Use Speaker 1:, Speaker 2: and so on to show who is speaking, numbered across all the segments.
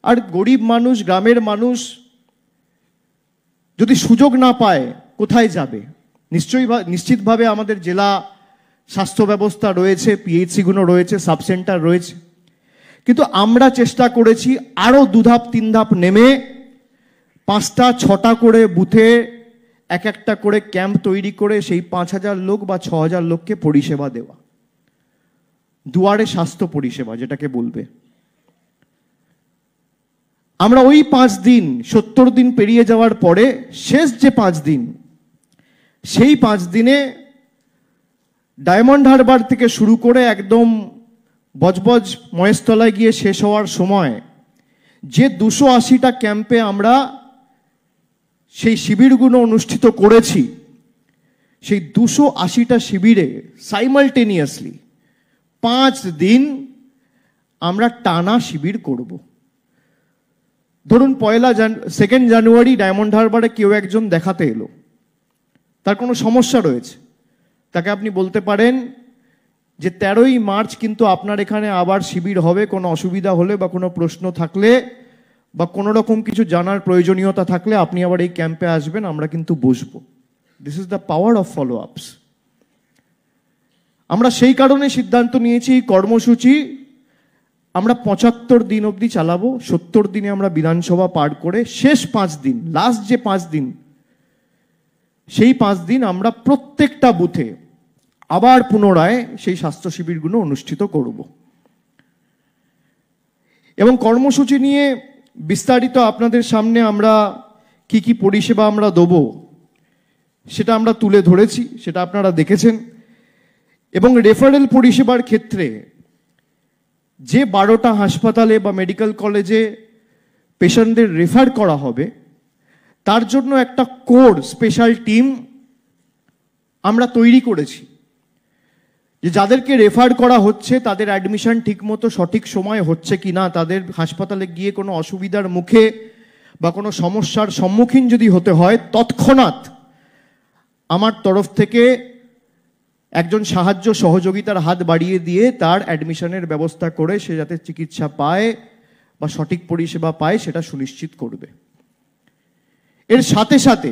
Speaker 1: আর গরিব মানুষ, গ্রামের মানুষ যদি সুযোগ না পায় কোথায় যাবে? নিশ্চিতভাবে আমাদের জেলা স্বাস্থ্য ব্যবস্থা রয়েছে, পিএইচসিগুলো রয়েছে, সাব সেন্টার রয়েছে, কিন্তু আমরা চেষ্টা করেছি আরও 2 ধাপ 3 ধাপ নেমে 5টা 6টা করে বুথে এক একটা করে ক্যাম্প তৈরি করে সেই 5,000 লোক বা 6,000 লোককে পরিষেবা দেওয়া, দুয়ারে স্বাস্থ্য পরিষেবা যেটাকে বলবে। আমরা ওই 5 দিন, 70 দিন পেরিয়ে যাওয়ার পরে শেষ যে 5 দিন, সেই 5 দিনে ডায়মন্ড হারবার থেকে শুরু করে একদম বজবজ মহেশতলায় গিয়ে শেষ হওয়ার সময় যে 280টা ক্যাম্পে আমরা সেই শিবিরগুলো অনুষ্ঠিত করেছি, সেই 280টা শিবিরে সাইমালটেনিয়াসলি 5 দিন আমরা টানা শিবির করব। ধরুন 2 জানুয়ারি ডায়মন্ড হারবারে কেউ একজন দেখাতে এলো, তার কোনো সমস্যা রয়েছে, তাকে আপনি বলতে পারেন যে 13ই মার্চ কিন্তু আপনার এখানে আবার শিবির হবে, কোনো অসুবিধা হলে বা কোনো প্রশ্ন থাকলে বা কোনো রকম কিছু জানার প্রয়োজনীয়তা থাকলে আপনি আবার এই ক্যাম্পে আসবেন, আমরা কিন্তু বসবো। This is the power of follow আপস। আমরা সেই কারণে সিদ্ধান্ত নিয়েছি কর্মসূচি আমরা 75 দিন অবধি চালাবো। 70 দিনে আমরা বিধানসভা পার করে শেষ 5 দিন, লাস্ট যে 5 দিন, সেই 5 দিন আমরা প্রত্যেকটা বুথে আবার পুনরায় সেই স্বাস্থ্য শিবিরগুলো অনুষ্ঠিত করব। এবং কর্মসূচি নিয়ে বিস্তারিত আপনাদের সামনে আমরা কি কি পরিষেবা আমরা দেব সেটা আমরা তুলে ধরেছি, সেটা আপনারা দেখেছেন। এবং রেফারেল পরিষেবার ক্ষেত্রে যে 12টা হাসপাতালে বা মেডিকেল কলেজে পেশেন্টদের রেফার করা হবে, তার জন্য একটা কোর স্পেশাল টিম আমরা তৈরি করেছি, যে যাদেরকে রেফার করা হচ্ছে তাদের অ্যাডমিশন ঠিকমতো সঠিক সময় হচ্ছে কি না, তাদের হাসপাতালে গিয়ে কোনো অসুবিধার মুখে বা কোনো সমস্যার সম্মুখীন যদি হতে হয়, তৎক্ষণাৎ আমার তরফ থেকে একজন সাহায্য সহযোগিতার হাত বাড়িয়ে দিয়ে তার অ্যাডমিশনের ব্যবস্থা করে সে যাতে চিকিৎসা পায় বা সঠিক পরিষেবা পায় সেটা সুনিশ্চিত করবে। এর সাথে সাথে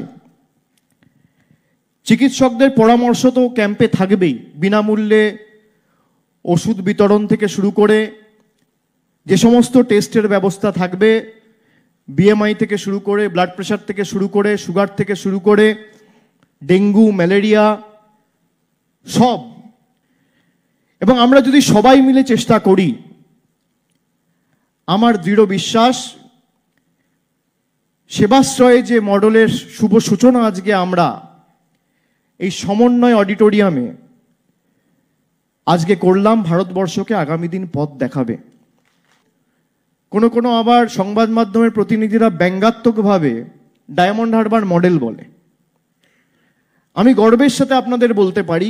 Speaker 1: চিকিৎসকদের পরামর্শ তো ক্যাম্পে থাকবেই, বিনামূল্যে ওষুধ বিতরণ থেকে শুরু করে যে সমস্ত টেস্টের ব্যবস্থা থাকবে, বিএমআই থেকে শুরু করে, ব্লাড প্রেশার থেকে শুরু করে, সুগার থেকে শুরু করে, ডেঙ্গু, ম্যালেরিয়া সব। এবং আমরা যদি সবাই মিলে চেষ্টা করি, আমার দৃঢ় বিশ্বাস সেবাশ্রয়ে যে মডেলের শুভ সূচনা আজকে আমরা এই সমন্বয় অডিটোরিয়ামে আজকে করলাম, ভারতবর্ষকে আগামী দিন পথ দেখাবে। কোনো আবার সংবাদ মাধ্যমের প্রতিনিধিরা ব্যঙ্গাত্মকভাবে ডায়মন্ড হারবার মডেল বলে। আমি গর্বের সাথে আপনাদের বলতে পারি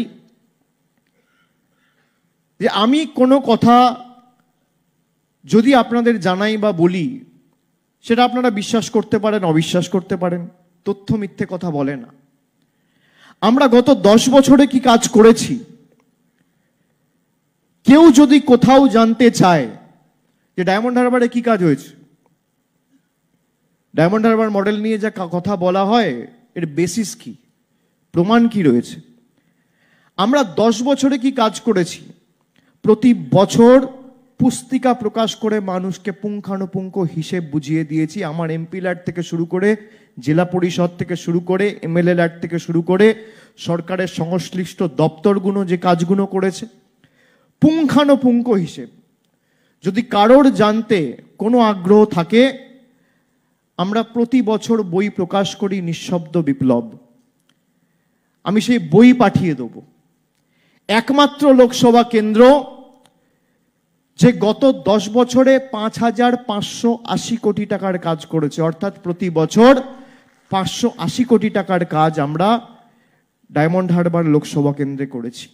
Speaker 1: যে আমি কোনো কথা যদি আপনাদের জানাই বা বলি, সেটা আপনারা বিশ্বাস করতে পারেন, অবিশ্বাস করতে পারেন, তথ্য মিথ্যে কথা বলে না। আমরা গত 10 বছরে কি কাজ করেছি, কেউ যদি কোথাও জানতে চায় যে ডায়মন্ড হারবারে কি কাজ হয়েছে, ডায়মন্ড হারবার মডেল নিয়ে যা কথা বলা হয় এর বেসিস কি, প্রমাণ কি রয়েছে, আমরা 10 বছরে কি কাজ করেছি, প্রতি বছর পুস্তিকা প্রকাশ করে মানুষকে পুঙ্খানুপুঙ্খ হিসেব বুঝিয়ে দিয়েছি। আমার এমপি ল্যাড থেকে শুরু করে, জেলা পরিষদ থেকে শুরু করে, এমএলএ ল্যাড থেকে শুরু করে, সরকারের সংশ্লিষ্ট দপ্তরগুলো যে কাজগুলো করেছে, পুঙ্খানুপুঙ্খ হিসেব। যদি কারোর জানতে কোনো আগ্রহ থাকে, আমরা প্রতি বছর বই প্রকাশ করি, নিঃশব্দ বিপ্লব। আমি সেই বই পাঠিয়ে দেব। একমাত্র লোকসভা কেন্দ্র যে গত 10 বছরে 5,580 কোটি টাকার কাজ করেছে, অর্থাৎ প্রতি বছর 580 কোটি টাকার কাজ আমরা ডায়মন্ড হারবার লোকসভা কেন্দ্রে করেছি।